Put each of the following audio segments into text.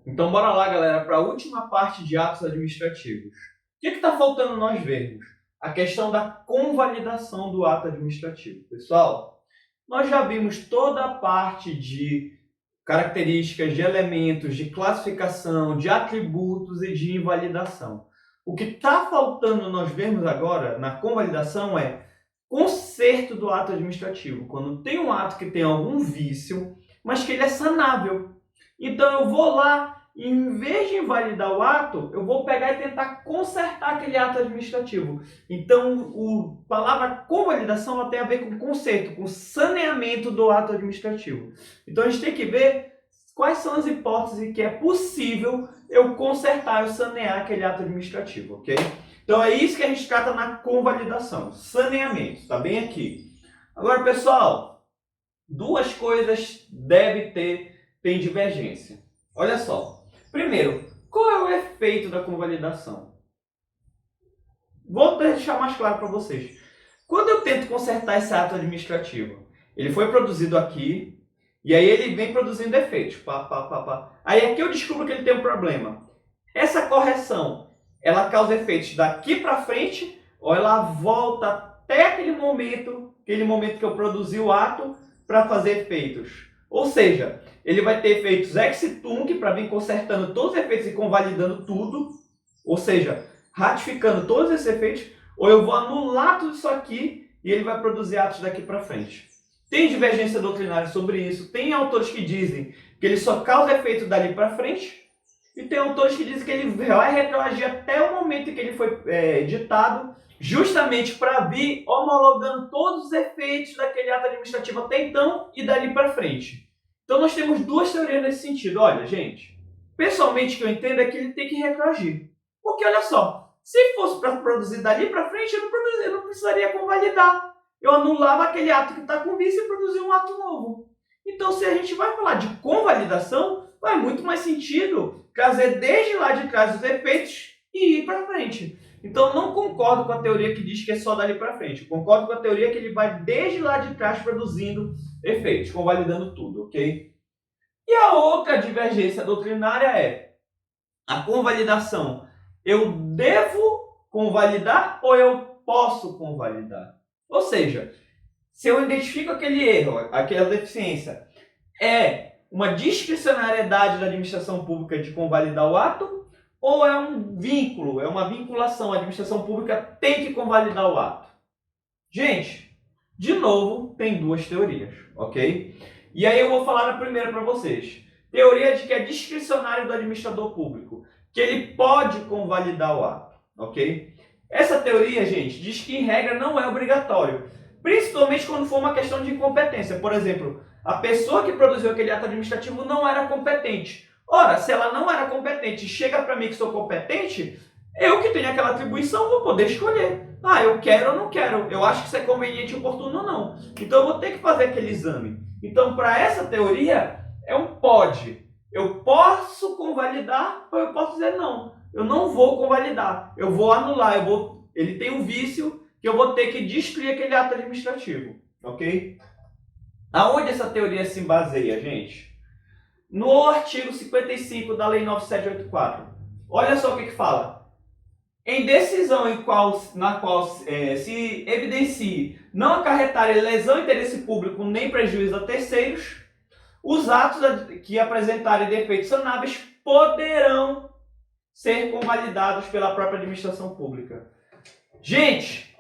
Então, bora lá, galera, para a última parte de atos administrativos. O que está faltando nós vermos? A questão da convalidação do ato administrativo. Pessoal, nós já vimos toda a parte de características, de elementos, de classificação, de atributos e de invalidação. O que está faltando nós vermos agora na convalidação é conserto do ato administrativo. Quando tem um ato que tem algum vício, mas que ele é sanável. Então eu vou lá, em vez de invalidar o ato, eu vou pegar e tentar consertar aquele ato administrativo. Então, a palavra convalidação ela tem a ver com conserto, com saneamento do ato administrativo. Então a gente tem que ver quais são as hipóteses que é possível eu consertar, eu sanear aquele ato administrativo, ok? Então é isso que a gente trata na convalidação, saneamento, está bem aqui. Agora, pessoal, duas coisas tem divergência. Olha só. Primeiro, qual é o efeito da convalidação? Vou deixar mais claro para vocês. Quando eu tento consertar esse ato administrativo, ele foi produzido aqui, e aí ele vem produzindo efeitos. Aí aqui eu descubro que ele tem um problema. Essa correção, ela causa efeitos daqui para frente, ou ela volta até aquele momento que eu produzi o ato, para fazer efeitos. Ou seja, ele vai ter efeitos ex-tunc para vir consertando todos os efeitos e convalidando tudo, ou seja, ratificando todos esses efeitos, ou eu vou anular tudo isso aqui e ele vai produzir atos daqui para frente. Tem divergência doutrinária sobre isso, tem autores que dizem que ele só causa efeito dali para frente, e tem autores que dizem que ele vai retroagir até o momento em que ele foi ditado, justamente para vir homologando todos os efeitos daquele ato administrativo até então e dali para frente. Então nós temos duas teorias nesse sentido. Olha, gente, pessoalmente o que eu entendo é que ele tem que retroagir. Porque olha só, se fosse para produzir dali para frente, eu não precisaria convalidar. Eu anulava aquele ato que está com vício e produzia um ato novo. Então se a gente vai falar de convalidação, faz muito mais sentido trazer desde lá de trás os efeitos e ir para frente. Então, não concordo com a teoria que diz que é só dali para frente. Eu concordo com a teoria que ele vai desde lá de trás produzindo efeitos, convalidando tudo, ok? E a outra divergência doutrinária é a convalidação. Eu devo convalidar ou eu posso convalidar? Ou seja, se eu identifico aquele erro, aquela deficiência, é uma discricionariedade da administração pública de convalidar o ato, ou é um vínculo, é uma vinculação, a administração pública tem que convalidar o ato? Gente, de novo, tem duas teorias, ok? E aí eu vou falar a primeira para vocês. Teoria de que é discricionário do administrador público, que ele pode convalidar o ato, ok? Essa teoria, gente, diz que em regra não é obrigatório, principalmente quando for uma questão de incompetência. Por exemplo, a pessoa que produziu aquele ato administrativo não era competente. Ora, se ela não era competente e chega para mim que sou competente, eu que tenho aquela atribuição vou poder escolher. Ah, eu quero ou não quero. Eu acho que isso é conveniente, oportuno ou não. Então eu vou ter que fazer aquele exame. Então, para essa teoria, é um pode. Eu posso convalidar ou eu posso dizer não. Eu não vou convalidar. Eu vou anular. Ele tem um vício que eu vou ter que destruir aquele ato administrativo. Ok? Aonde essa teoria se baseia, gente? No artigo 55 da Lei 9784. Olha só o que fala. Em decisão na qual se evidencie não acarretar lesão ao interesse público nem prejuízo a terceiros, os atos que apresentarem defeitos sanáveis poderão ser convalidados pela própria administração pública. Gente,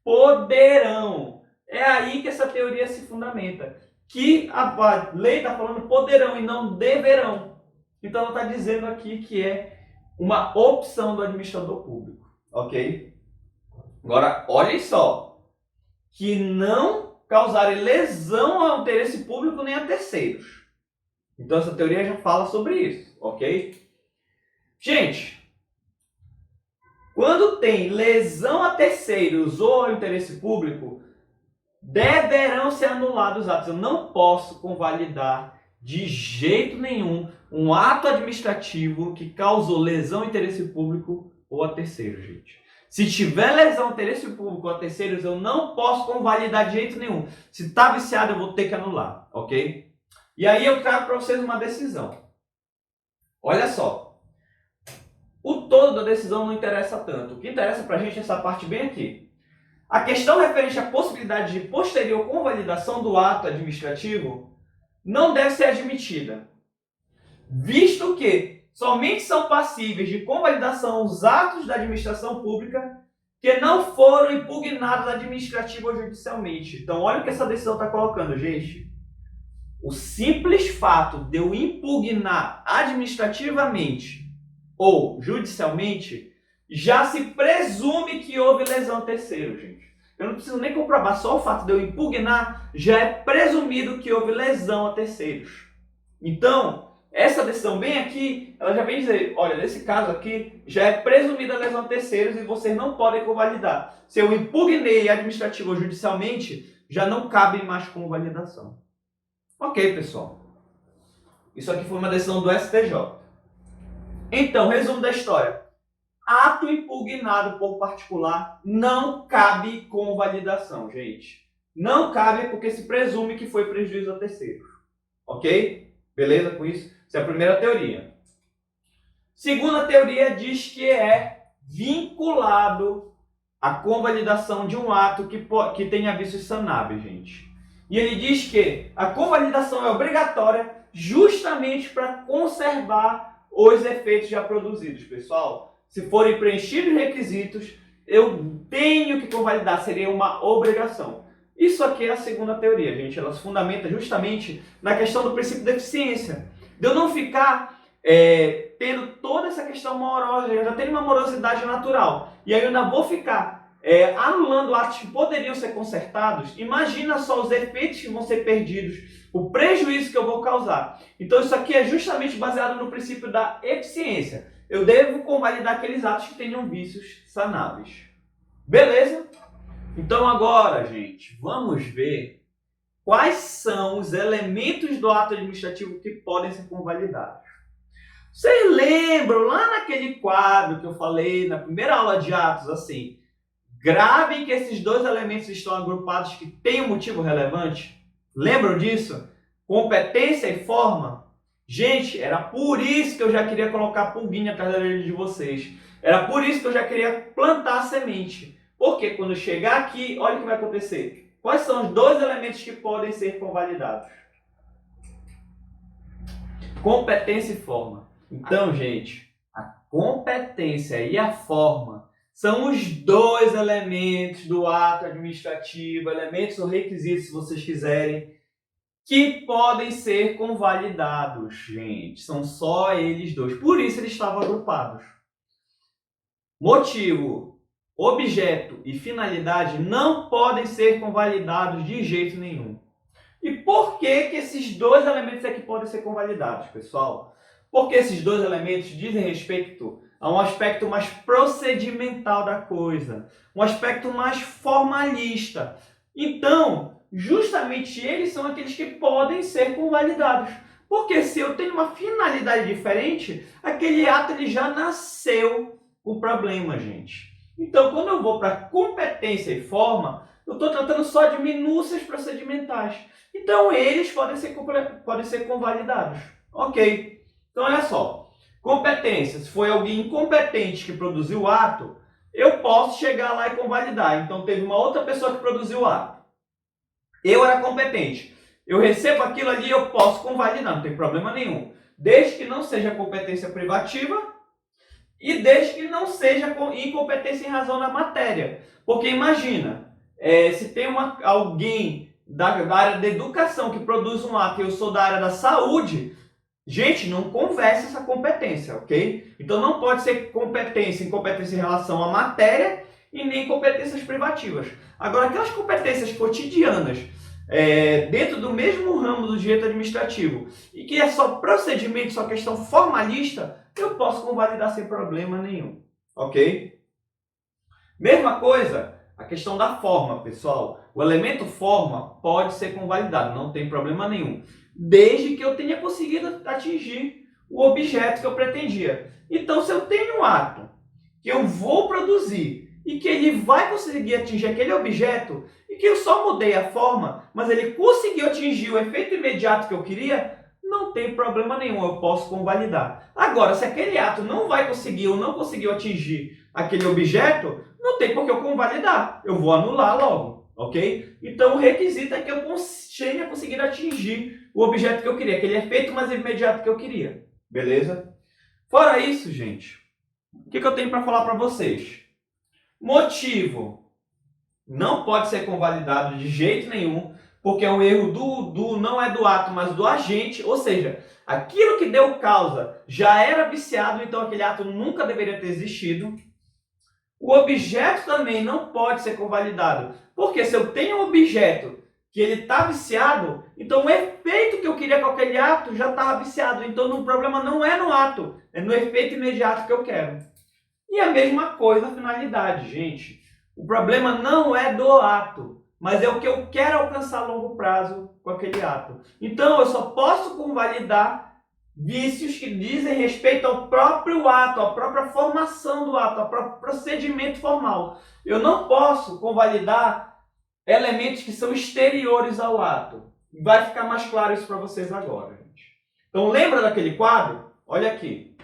poderão. É aí que essa teoria se fundamenta. Que a lei está falando poderão e não deverão. Então ela está dizendo aqui que é uma opção do administrador público, ok? Agora, olhem só, que não causarem lesão ao interesse público nem a terceiros. Então essa teoria já fala sobre isso, ok? Gente, quando tem lesão a terceiros ou ao interesse público, deverão ser anulados os atos. Eu não posso convalidar de jeito nenhum um ato administrativo que causou lesão ao interesse público ou a terceiros, gente. Se tiver lesão ao interesse público ou a terceiros, eu não posso convalidar de jeito nenhum. Se está viciado, eu vou ter que anular, ok? E aí eu trago para vocês uma decisão. Olha só, o todo da decisão não interessa tanto. O que interessa para a gente é essa parte bem aqui. A questão referente à possibilidade de posterior convalidação do ato administrativo não deve ser admitida, visto que somente são passíveis de convalidação os atos da administração pública que não foram impugnados administrativa ou judicialmente. Então, olha o que essa decisão está colocando, gente. O simples fato de eu impugnar administrativamente ou judicialmente, já se presume que houve lesão a terceiro, gente. Eu não preciso nem comprovar, só o fato de eu impugnar já é presumido que houve lesão a terceiros. Então, essa decisão bem aqui, ela já vem dizer, olha, nesse caso aqui, já é presumida a lesão a terceiros e vocês não podem convalidar. Se eu impugnei administrativo ou judicialmente, já não cabe mais convalidação. Ok, pessoal. Isso aqui foi uma decisão do STJ. Então, resumo da história. Ato impugnado por particular não cabe convalidação, gente. Não cabe porque se presume que foi prejuízo a terceiros. Ok? Beleza com isso? Essa é a primeira teoria. Segunda teoria diz que é vinculado à convalidação de um ato que tenha vícios sanáveis, gente. E ele diz que a convalidação é obrigatória justamente para conservar os efeitos já produzidos, pessoal. Se forem preenchidos os requisitos, eu tenho que convalidar, seria uma obrigação. Isso aqui é a segunda teoria, gente. Ela se fundamenta justamente na questão do princípio da eficiência. De eu não ficar tendo toda essa questão morosa, eu já tenho uma morosidade natural. E aí eu ainda vou ficar anulando atos que poderiam ser consertados. Imagina só os efeitos que vão ser perdidos, o prejuízo que eu vou causar. Então isso aqui é justamente baseado no princípio da eficiência. Eu devo convalidar aqueles atos que tenham vícios sanáveis. Beleza? Então agora, gente, vamos ver quais são os elementos do ato administrativo que podem ser convalidados. Vocês lembram lá naquele quadro que eu falei na primeira aula de atos, assim, gravem que esses dois elementos estão agrupados que têm um motivo relevante? Lembram disso? Competência e forma? Gente, era por isso que eu já queria colocar pulguinha atrás da orelha de vocês. Era por isso que eu já queria plantar a semente. Porque quando chegar aqui, olha o que vai acontecer. Quais são os dois elementos que podem ser convalidados? Competência e forma. Então, gente, a competência e a forma são os dois elementos do ato administrativo, elementos ou requisitos, se vocês quiserem, que podem ser convalidados, gente. São só eles dois. Por isso eles estavam agrupados. Motivo, objeto e finalidade não podem ser convalidados de jeito nenhum. E por que esses dois elementos aqui podem ser convalidados, pessoal? Porque esses dois elementos dizem respeito a um aspecto mais procedimental da coisa, um aspecto mais formalista. Então, justamente eles são aqueles que podem ser convalidados. Porque se eu tenho uma finalidade diferente, aquele ato ele já nasceu com problema, gente. Então, quando eu vou para competência e forma, eu estou tratando só de minúcias procedimentais. Então, eles podem ser convalidados. Ok. Então, olha só. Competência. Se foi alguém incompetente que produziu o ato, eu posso chegar lá e convalidar. Então, teve uma outra pessoa que produziu o ato. Eu era competente. Eu recebo aquilo ali, eu posso convalidar, não tem problema nenhum. Desde que não seja competência privativa e desde que não seja incompetência em razão da matéria. Porque imagina, se tem alguém da área da educação que produz um ato e eu sou da área da saúde, gente, não conversa essa competência, ok? Então não pode ser incompetência em relação à matéria e nem competências privativas. Agora, aquelas competências cotidianas, dentro do mesmo ramo do direito administrativo, e que é só procedimento, só questão formalista, eu posso convalidar sem problema nenhum, ok? Mesma coisa, a questão da forma, pessoal. O elemento forma pode ser convalidado, não tem problema nenhum, desde que eu tenha conseguido atingir o objeto que eu pretendia. Então, se eu tenho um ato que eu vou produzir e que ele vai conseguir atingir aquele objeto e que eu só mudei a forma, mas ele conseguiu atingir o efeito imediato que eu queria, não tem problema nenhum, eu posso convalidar. Agora, se aquele ato não vai conseguir ou não conseguiu atingir aquele objeto, não tem por que eu convalidar, eu vou anular logo, ok? Então o requisito é que eu tenha conseguido atingir o objeto que eu queria, aquele efeito mais imediato que eu queria, beleza? Fora isso, gente, o que eu tenho para falar para vocês? Motivo não pode ser convalidado de jeito nenhum, porque é um erro não é do ato, mas do agente, ou seja, aquilo que deu causa já era viciado, então aquele ato nunca deveria ter existido. O objeto também não pode ser convalidado, porque se eu tenho um objeto que ele está viciado, então o efeito que eu queria com aquele ato já estava viciado, então o problema não é no ato, é no efeito imediato que eu quero. E a mesma coisa a finalidade, gente. O problema não é do ato, mas é o que eu quero alcançar a longo prazo com aquele ato. Então, eu só posso convalidar vícios que dizem respeito ao próprio ato, à própria formação do ato, ao próprio procedimento formal. Eu não posso convalidar elementos que são exteriores ao ato. Vai ficar mais claro isso para vocês agora, gente. Então, lembra daquele quadro? Olha aqui.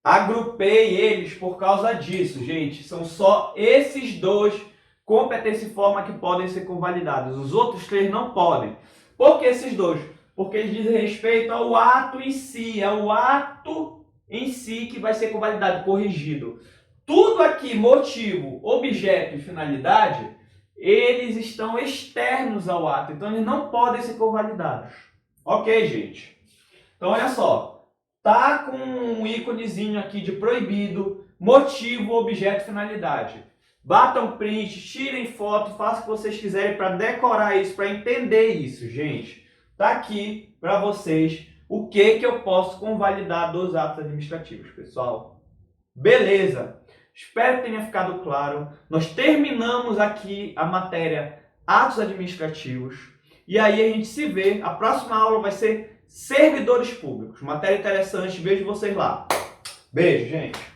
Agrupei eles por causa disso, gente. São só esses dois, competência e forma, que podem ser convalidados. Os outros três não podem. Por que esses dois? Porque eles dizem respeito ao ato em si. É o ato em si que vai ser convalidado, corrigido. Tudo aqui, motivo, objeto e finalidade, eles estão externos ao ato. Então, eles não podem ser convalidados. Ok, gente? Então, olha só. Tá com um íconezinho aqui de proibido, motivo, objeto, finalidade. Batam print, tirem foto, façam o que vocês quiserem para decorar isso, para entender isso, gente. Tá aqui para vocês o que eu posso convalidar dos atos administrativos, pessoal. Beleza. Espero que tenha ficado claro. Nós terminamos aqui a matéria atos administrativos. E aí a gente se vê. A próxima aula vai ser servidores públicos. Matéria interessante. Vejo vocês lá. Beijo, gente.